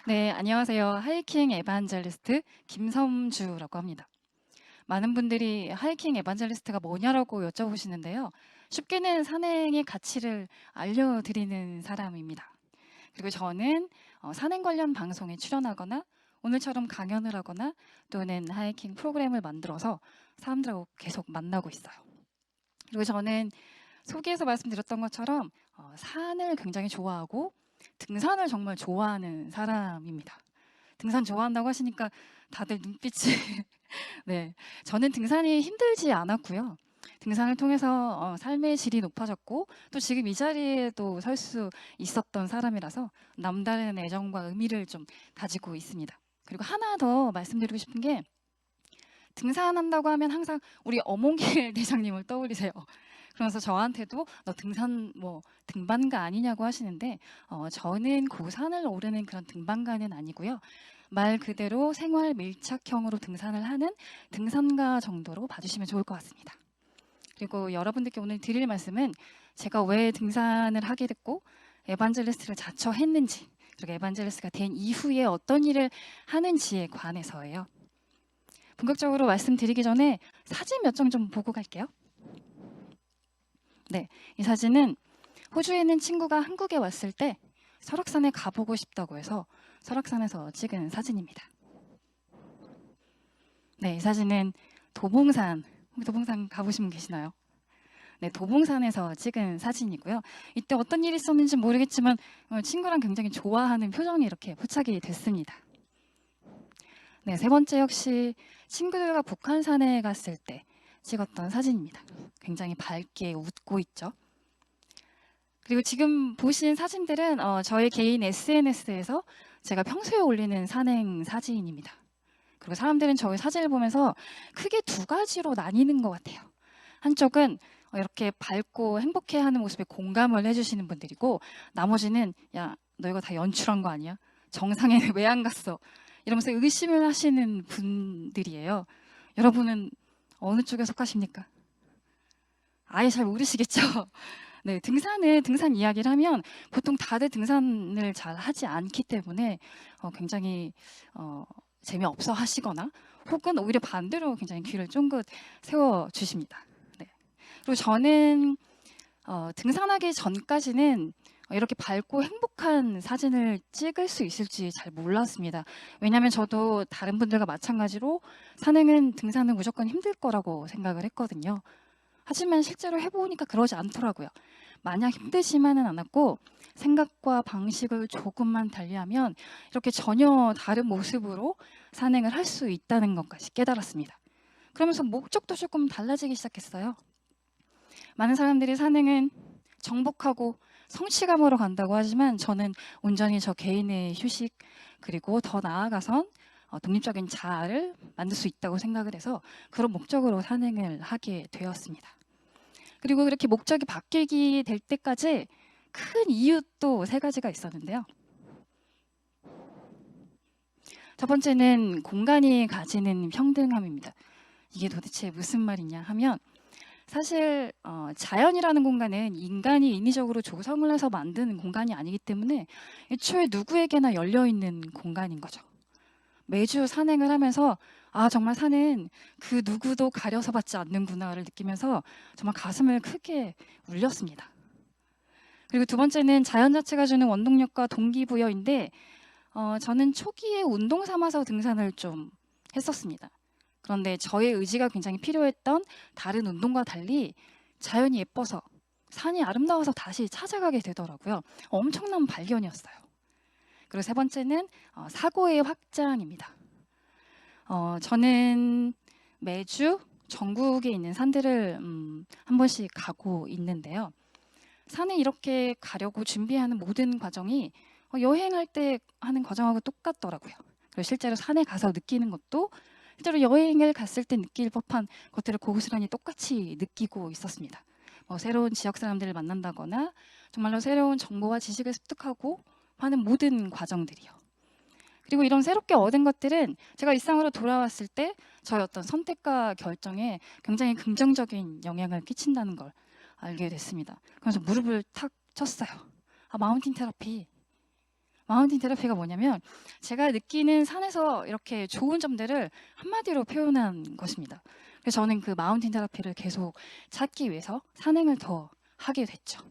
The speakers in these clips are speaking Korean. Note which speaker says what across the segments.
Speaker 1: 네, 안녕하세요. 하이킹 에반젤리스트 김섬주라고 합니다. 많은 분들이 하이킹 에반젤리스트가 뭐냐라고 여쭤보시는데요. 쉽게는 산행의 가치를 알려드리는 사람입니다. 그리고 저는 산행 관련 방송에 출연하거나 오늘처럼 강연을 하거나 또는 하이킹 프로그램을 만들어서 사람들하고 계속 만나고 있어요. 그리고 저는 소개에서 말씀드렸던 것처럼 산을 굉장히 좋아하고 등산을 정말 좋아하는 사람입니다. 등산 좋아한다고 하시니까 다들 눈빛이 네. 저는 등산이 힘들지 않았고요. 등산을 통해서 삶의 질이 높아졌고 또 지금 이 자리에도 설 수 있었던 사람이라서 남다른 애정과 의미를 좀 가지고 있습니다. 그리고 하나 더 말씀드리고 싶은 게 등산한다고 하면 항상 우리 어몽길 대장님을 떠올리세요. 그러면서 저한테도 "너 등산 뭐 등반가 아니냐."고 하시는데 저는 고산을 오르는 그런 등반가는 아니고요. 말 그대로 생활 밀착형으로 등산을 하는 등산가 정도로 봐 주시면 좋을 것 같습니다. 그리고 여러분들께 오늘 드릴 말씀은 제가 왜 등산을 하게 됐고 에반젤리스트를 자처했는지 그리고 에반젤리스트가 된 이후에 어떤 일을 하는지에 관해서예요. 본격적으로 말씀드리기 전에 사진 몇 장 좀 보고 갈게요. 네, 이 사진은 호주에 있는 친구가 한국에 왔을 때 설악산에 가보고 싶다고 해서 설악산에서 찍은 사진입니다. 네, 이 사진은 도봉산, 혹시 도봉산 가보신 분 계시나요? 네, 도봉산에서 찍은 사진이고요. 이때 어떤 일이 있었는지 모르겠지만 친구랑 굉장히 좋아하는 표정이 이렇게 포착이 됐습니다. 네, 세 번째 역시 친구들과 북한산에 갔을 때 찍었던 사진입니다. 굉장히 밝게 웃고 있죠. 그리고 지금 보신 사진들은 저의 개인 SNS에서 제가 평소에 올리는 산행 사진입니다. 그리고 사람들은 저의 사진을 보면서 크게 두 가지로 나뉘는 것 같아요. 한쪽은 이렇게 밝고 행복해하는 모습에 공감을 해주시는 분들이고 나머지는 야, 너 이거 다 연출한 거 아니야? 정상에 왜 안 갔어? 이러면서 의심을 하시는 분들이에요. 여러분은 어느 쪽에 속하십니까? 아예 잘 모르시겠죠? 네, 등산 이야기를 하면 보통 다들 등산을 잘 하지 않기 때문에 굉장히 재미없어 하시거나 혹은 오히려 반대로 굉장히 귀를 쫑긋 세워 주십니다. 네. 그리고 저는 등산하기 전까지는 이렇게 밝고 행복한 사진을 찍을 수 있을지 잘 몰랐습니다. 왜냐하면 저도 다른 분들과 마찬가지로 등산은 무조건 힘들 거라고 생각을 했거든요. 하지만 실제로 해보니까 그러지 않더라고요. 마냥 힘들지만은 않았고 생각과 방식을 조금만 달리하면 이렇게 전혀 다른 모습으로 산행을 할 수 있다는 것까지 깨달았습니다. 그러면서 목적도 조금 달라지기 시작했어요. 많은 사람들이 산행은 정복하고 성취감으로 간다고 하지만 저는 온전히 저 개인의 휴식 그리고 더 나아가선 독립적인 자아를 만들 수 있다고 생각을 해서 그런 목적으로 산행을 하게 되었습니다. 그리고 이렇게 목적이 바뀌게 될 때까지 큰 이유도 세 가지가 있었는데요. 첫 번째는 공간이 가지는 평등함입니다. 이게 도대체 무슨 말이냐 하면 사실 자연이라는 공간은 인간이 인위적으로 조성을 해서 만드는 공간이 아니기 때문에 애초에 누구에게나 열려있는 공간인 거죠. 매주 산행을 하면서 아 정말 산은 그 누구도 가려서 받지 않는구나를 느끼면서 정말 가슴을 크게 울렸습니다. 그리고 두 번째는 자연 자체가 주는 원동력과 동기부여인데 저는 초기에 운동 삼아서 등산을 좀 했었습니다. 그런데 저의 의지가 굉장히 필요했던 다른 운동과 달리 자연이 예뻐서 산이 아름다워서 다시 찾아가게 되더라고요. 엄청난 발견이었어요. 그리고 세 번째는 사고의 확장입니다. 저는 매주 전국에 있는 산들을 한 번씩 가고 있는데요. 산에 이렇게 가려고 준비하는 모든 과정이 여행할 때 하는 과정하고 똑같더라고요. 그리고 실제로 산에 가서 느끼는 것도 실제로 여행을 갔을 때 느낄 법한 것들을 고스란히 똑같이 느끼고 있었습니다. 새로운 지역 사람들을 만난다거나 정말로 새로운 정보와 지식을 습득하고 하는 모든 과정들이요. 그리고 이런 새롭게 얻은 것들은 제가 일상으로 돌아왔을 때 저의 어떤 선택과 결정에 굉장히 긍정적인 영향을 끼친다는 걸 알게 됐습니다. 그래서 무릎을 탁 쳤어요. 아, 마운틴 테라피. 마운틴 테라피가 뭐냐면 제가 느끼는 산에서 이렇게 좋은 점들을 한마디로 표현한 것입니다. 그래서 저는 그 마운틴 테라피를 계속 찾기 위해서 산행을 더 하게 됐죠.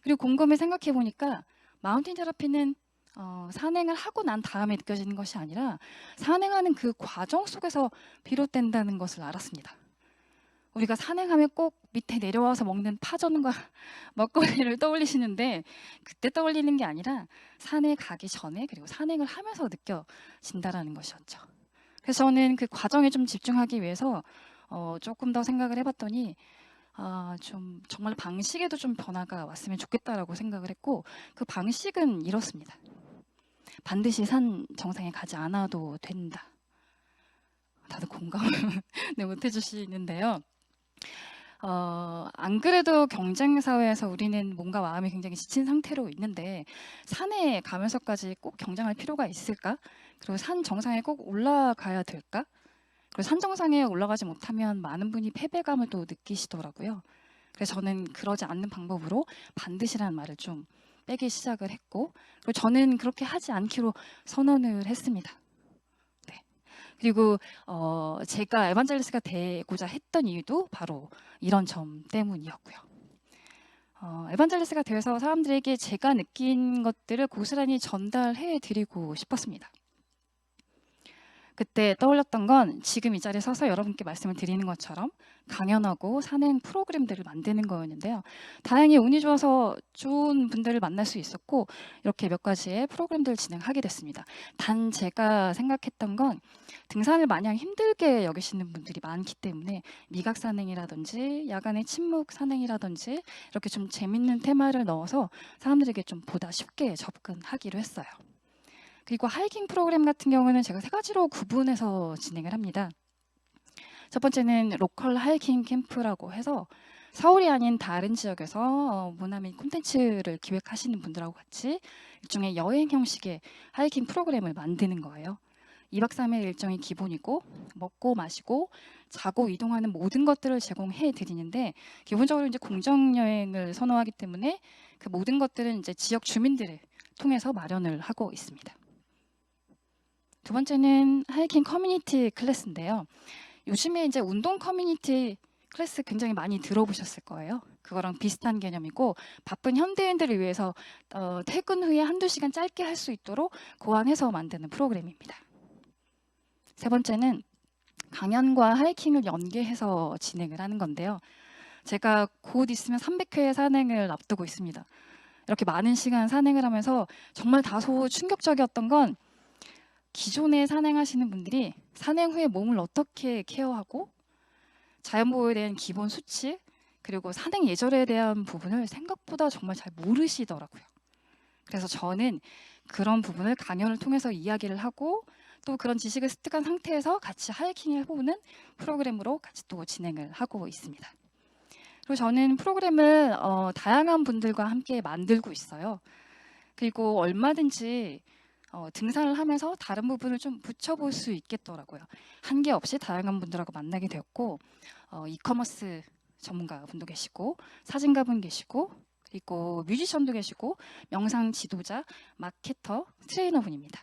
Speaker 1: 그리고 곰곰이 생각해 보니까 마운틴 테라피는 산행을 하고 난 다음에 느껴지는 것이 아니라 산행하는 그 과정 속에서 비롯된다는 것을 알았습니다. 우리가 산행하면 꼭 밑에 내려와서 먹는 파전과 먹거리를 떠올리시는데 그때 떠올리는 게 아니라 산에 가기 전에 그리고 산행을 하면서 느껴진다라는 것이었죠. 그래서 저는 그 과정에 좀 집중하기 위해서 조금 더 생각을 해봤더니 좀 정말 방식에도 좀 변화가 왔으면 좋겠다라고 생각을 했고 그 방식은 이렇습니다. 반드시 산 정상에 가지 않아도 된다. 다들 공감을 네, 못 해주시는데요. 안 그래도 경쟁 사회에서 우리는 몸과 마음이 굉장히 지친 상태로 있는데 산에 가면서까지 꼭 경쟁할 필요가 있을까? 그리고 산 정상에 꼭 올라가야 될까? 그리고 산 정상에 올라가지 못하면 많은 분이 패배감을 또 느끼시더라고요. 그래서 저는 그러지 않는 방법으로 반드시라는 말을 좀 빼기 시작을 했고 그리고 저는 그렇게 하지 않기로 선언을 했습니다. 네. 그리고 제가 에반젤리스트가 되고자 했던 이유도 바로 이런 점 때문이었고요. 에반젤리스트가 되어서 사람들에게 제가 느낀 것들을 고스란히 전달해 드리고 싶었습니다. 그때 떠올렸던 건 지금 이 자리에 서서 여러분께 말씀을 드리는 것처럼 강연하고 산행 프로그램들을 만드는 거였는데요. 다행히 운이 좋아서 좋은 분들을 만날 수 있었고 이렇게 몇 가지의 프로그램들을 진행하게 됐습니다. 단 제가 생각했던 건 등산을 마냥 힘들게 여기시는 분들이 많기 때문에 미각 산행이라든지 야간의 침묵 산행이라든지 이렇게 좀 재밌는 테마를 넣어서 사람들에게 좀 보다 쉽게 접근하기로 했어요. 그리고 하이킹 프로그램 같은 경우는 제가 세 가지로 구분해서 진행을 합니다. 첫 번째는 로컬 하이킹 캠프라고 해서 서울이 아닌 다른 지역에서 문화 및 콘텐츠를 기획하시는 분들하고 같이 일종의 여행 형식의 하이킹 프로그램을 만드는 거예요. 2박 3일 일정이 기본이고 먹고 마시고 자고 이동하는 모든 것들을 제공해 드리는데 기본적으로 이제 공정 여행을 선호하기 때문에 그 모든 것들은 이제 지역 주민들을 통해서 마련을 하고 있습니다. 두 번째는 하이킹 커뮤니티 클래스인데요. 요즘에 이제 운동 커뮤니티 클래스 굉장히 많이 들어보셨을 거예요. 그거랑 비슷한 개념이고 바쁜 현대인들을 위해서 퇴근 후에 한두 시간 짧게 할 수 있도록 고안해서 만드는 프로그램입니다. 세 번째는 강연과 하이킹을 연계해서 진행을 하는 건데요. 제가 곧 있으면 300회 산행을 앞두고 있습니다. 이렇게 많은 시간 산행을 하면서 정말 다소 충격적이었던 건 기존에 산행하시는 분들이 산행 후에 몸을 어떻게 케어하고 자연보호에 대한 기본 수칙 그리고 산행 예절에 대한 부분을 생각보다 정말 잘 모르시더라고요. 그래서 저는 그런 부분을 강연을 통해서 이야기를 하고 또 그런 지식을 습득한 상태에서 같이 하이킹을 해보는 프로그램으로 같이 또 진행을 하고 있습니다. 그리고 저는 프로그램을 다양한 분들과 함께 만들고 있어요. 그리고 얼마든지 등산을 하면서 다른 부분을 좀 붙여볼 수 있겠더라고요. 한계 없이 다양한 분들하고 만나게 되었고 이커머스 전문가분도 계시고 사진가분 계시고 그리고 뮤지션도 계시고 명상 지도자, 마케터, 트레이너분입니다.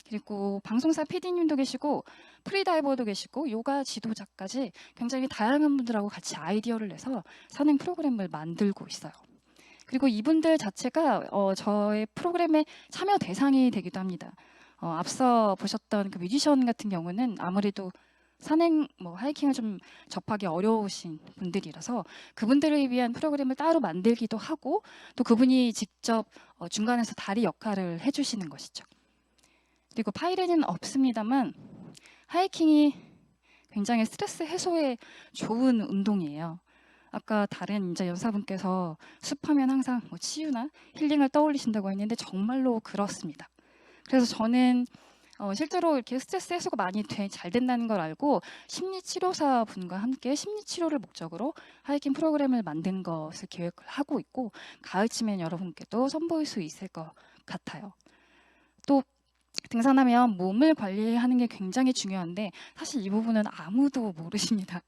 Speaker 1: 그리고 방송사 PD님도 계시고 프리다이버도 계시고 요가 지도자까지 굉장히 다양한 분들하고 같이 아이디어를 내서 산행 프로그램을 만들고 있어요. 그리고 이분들 자체가 저의 프로그램의 참여 대상이 되기도 합니다. 앞서 보셨던 그 뮤지션 같은 경우는 아무래도 산행, 하이킹을 좀 접하기 어려우신 분들이라서 그분들을 위한 프로그램을 따로 만들기도 하고 또 그분이 직접 중간에서 다리 역할을 해주시는 것이죠. 그리고 파이레는 없습니다만 하이킹이 굉장히 스트레스 해소에 좋은 운동이에요. 아까 다른 이제 연사분께서 숲하면 항상 치유나 힐링을 떠올리신다고 했는데 정말로 그렇습니다. 그래서 저는 실제로 이렇게 스트레스 해소가 많이 잘 된다는 걸 알고 심리치료사 분과 함께 심리치료를 목적으로 하이킹 프로그램을 만든 것을 계획을 하고 있고 가을쯤엔 여러분께도 선보일 수 있을 것 같아요. 또 등산하면 몸을 관리하는 게 굉장히 중요한데 사실 이 부분은 아무도 모르십니다.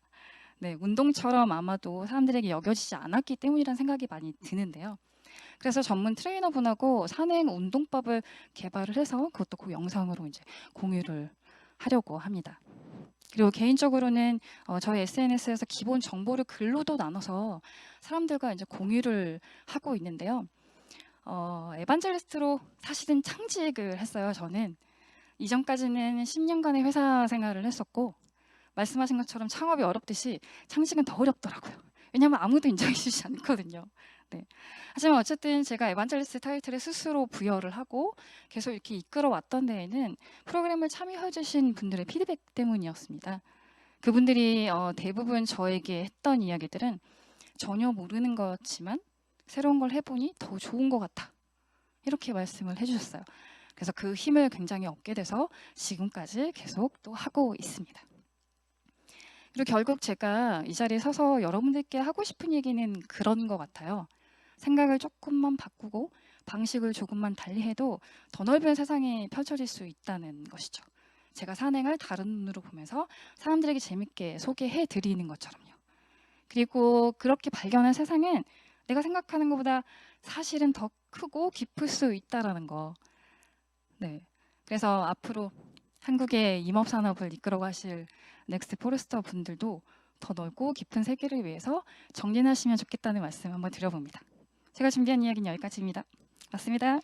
Speaker 1: 네, 운동처럼 아마도 사람들에게 여겨지지 않았기 때문이라는 생각이 많이 드는데요. 그래서 전문 트레이너분하고 산행 운동법을 개발을 해서 그것도 그 영상으로 이제 공유를 하려고 합니다. 그리고 개인적으로는 저희 SNS에서 기본 정보를 글로도 나눠서 사람들과 이제 공유를 하고 있는데요. 에반젤리스트로 사실은 창직을 했어요. 저는 이전까지는 10년간의 회사 생활을 했었고, 말씀하신 것처럼 창업이 어렵듯이 창직은 더 어렵더라고요. 왜냐하면 아무도 인정해주지 않거든요. 네. 하지만 어쨌든 제가 에반젤리스트 타이틀을 스스로 부여를 하고 계속 이렇게 이끌어왔던 데에는 프로그램을 참여해주신 분들의 피드백 때문이었습니다. 그분들이 대부분 저에게 했던 이야기들은 전혀 모르는 거였지만 새로운 걸 해보니 더 좋은 것 같아. 이렇게 말씀을 해주셨어요. 그래서 그 힘을 굉장히 얻게 돼서 지금까지 계속 또 하고 있습니다. 그리고 결국 제가 이 자리에 서서 여러분들께 하고 싶은 얘기는 그런 것 같아요. 생각을 조금만 바꾸고 방식을 조금만 달리해도 더 넓은 세상이 펼쳐질 수 있다는 것이죠. 제가 산행을 다른 눈으로 보면서 사람들에게 재밌게 소개해 드리는 것처럼요. 그리고 그렇게 발견한 세상은 내가 생각하는 것보다 사실은 더 크고 깊을 수 있다라는 거. 네. 그래서 앞으로 한국의 임업 산업을 이끌어 가실 넥스트 포레스터 분들도 더 넓고 깊은 세계를 위해서 정진하시면 좋겠다는 말씀 한번 드려봅니다. 제가 준비한 이야기는 여기까지입니다. 맞습니다.